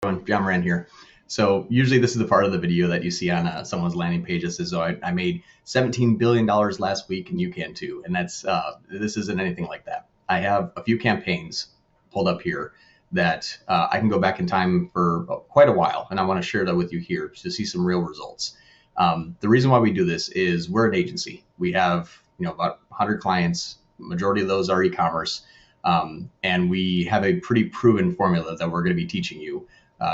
John Moran here. So usually this is the part of the video that you see on someone's landing page that says, "Oh, I made $17 billion last week, and you can too." And this isn't anything like that. I have a few campaigns pulled up here that I can go back in time for quite a while, and I want to share that with you here to see some real results. The reason why we do this is we're an agency. We have about 100 clients. Majority of those are e-commerce, and we have a pretty proven formula that we're going to be teaching you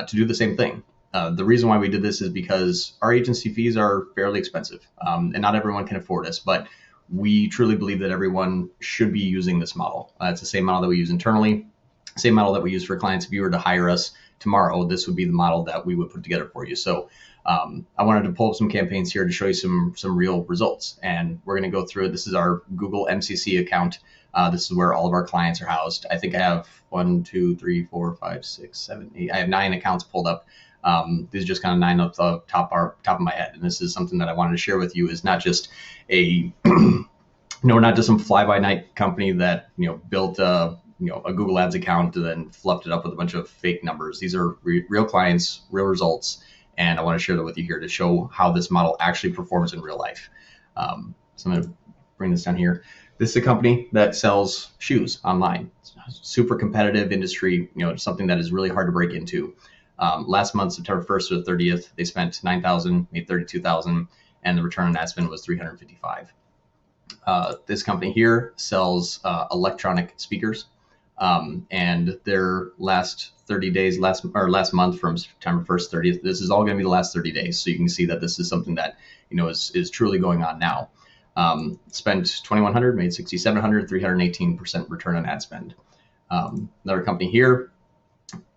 to do the same thing. The reason why we did this is because our agency fees are fairly expensive, and not everyone can afford us, but we truly believe that everyone should be using this model. It's the same model that we use internally, same model that we use for clients. If you were to hire us tomorrow, this would be the model that we would put together for you. So I wanted to pull up some campaigns here to show you some real results, and we're going to go through it. This is our Google MCC account. This is where all of our clients are housed. I think I have 1, 2, 3, 4, 5, 6, 7, 8. I have 9 accounts pulled up. These are just kind of 9 off the top of my head. And this is something that I wanted to share with you. Is not just we're not just some fly-by-night company that built a Google Ads account and then fluffed it up with a bunch of fake numbers. These are real clients, real results, and I want to share that with you here to show how this model actually performs in real life. So I'm going to bring this down here. This is a company that sells shoes online. It's a super competitive industry, something that is really hard to break into. Last month, September 1st to the 30th, they spent $9,000, made $32,000, and the return on ad spend was $355. This company here sells electronic speakers, and their last 30 days, last month from September 1st, 30th, this is all going to be the last 30 days. So you can see that this is something that is truly going on now. Spent $2,100, made $6,700, 318% return on ad spend. Another company here,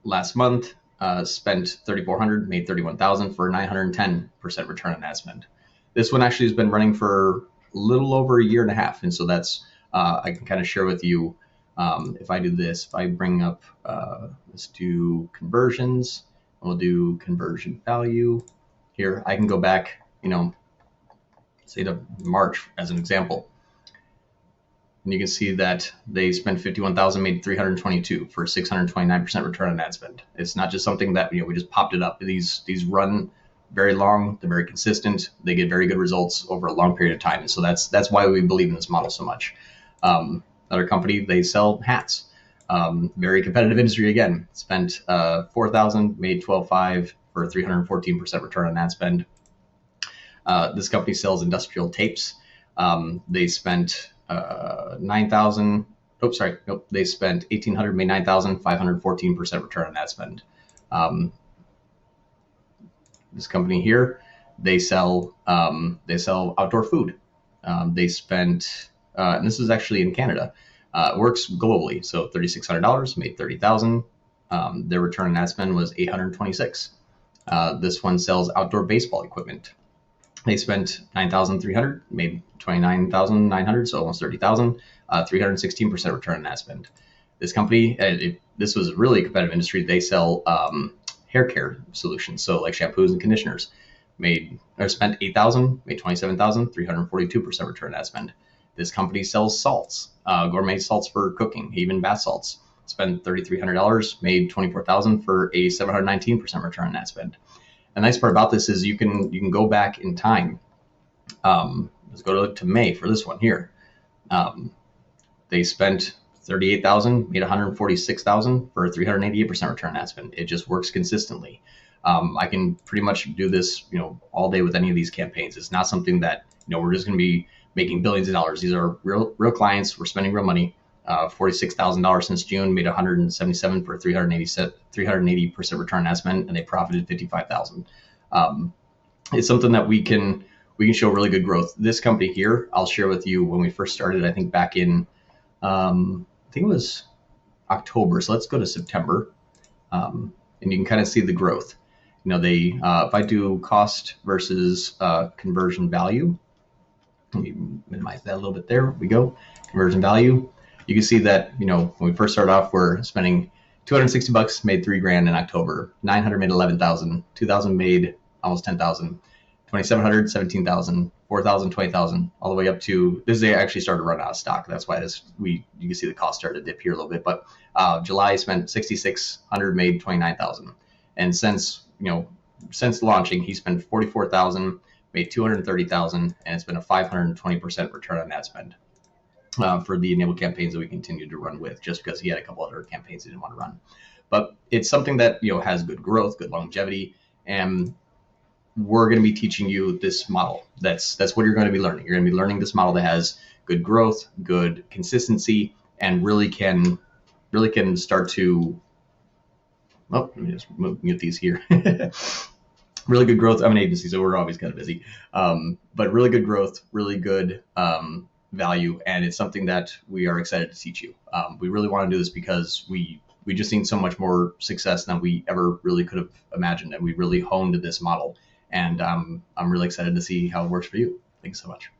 last month, spent $3,400, made $31,000 for 910% return on ad spend. This one actually has been running for a little over a year and a half, and so that's I can kind of share with you. If I do this, if I bring up, let's do conversions, we'll do conversion value here. I can go back, say to March as an example. And you can see that they spent $51,000, made $322 for 629% return on ad spend. It's not just something that we just popped it up. These run very long, they're very consistent, they get very good results over a long period of time. And so that's why we believe in this model so much. Another company, they sell hats. Very competitive industry again. Spent $4,000, made $12,500 for 314% return on ad spend. This company sells industrial tapes. They spent $9,000. They spent $1,800, made $9,000, 514% return on ad spend. This company here, they sell outdoor food. They spent, and this is actually in Canada. It works globally. So $3,600, made $30,000. Their return on ad spend was $826. This one sells outdoor baseball equipment. They spent $9,300, made $29,900, so almost $30,000, 316% return on ad spend. This company, this was really a competitive industry. They sell hair care solutions, so like shampoos and conditioners. Spent $8,000, made $27,000, 342% return on ad spend. This company sells salts, gourmet salts for cooking, even bath salts. Spent $3,300, made $24,000 for a 719% return on ad spend. The nice part about this is you can go back in time. Let's go to May for this one here. They spent $38,000, made $146,000 for a 388% return on ad spend. It just works consistently. I can pretty much do this, all day with any of these campaigns. It's not something that we're just going to be making billions of dollars. These are real clients. We're spending real money. $46,000 since June, made $177 for 380% return on ad spend, and they profited $55,000. It's something that we can show really good growth. This company here, I'll share with you when we first started. I think back in I think it was October. So let's go to September, and you can kind of see the growth. If I do cost versus conversion value, let me minimize that a little bit. There we go. Conversion value. You can see that, when we first started off, we're spending $260, made $3,000 in October. $900 made $11,000. $2,000 made almost $10,000. $2,700, $17,000. $4,000, $20,000, all the way up to this. They actually started to run out of stock. That's why you can see the cost started to dip here a little bit. But July spent $6,600, made $29,000. And since launching, he spent 44,000, made 230,000, and it's been a 520% return on ad spend for the enabled campaigns that we continue to run with, just because he had a couple other campaigns he didn't want to run. But it's something that has good growth, good longevity, and we're going to be teaching you this model. That's what you're going to be learning. You're going to be learning this model that has good growth, good consistency, and really can start to. Oh, let me just mute these here. Really good growth. I'm an agency, so we're always kind of busy. But really good growth, really good value, and it's something that we are excited to teach you. We really want to do this because we just seen so much more success than we ever really could have imagined, and we really honed this model. And I'm really excited to see how it works for you. Thanks so much.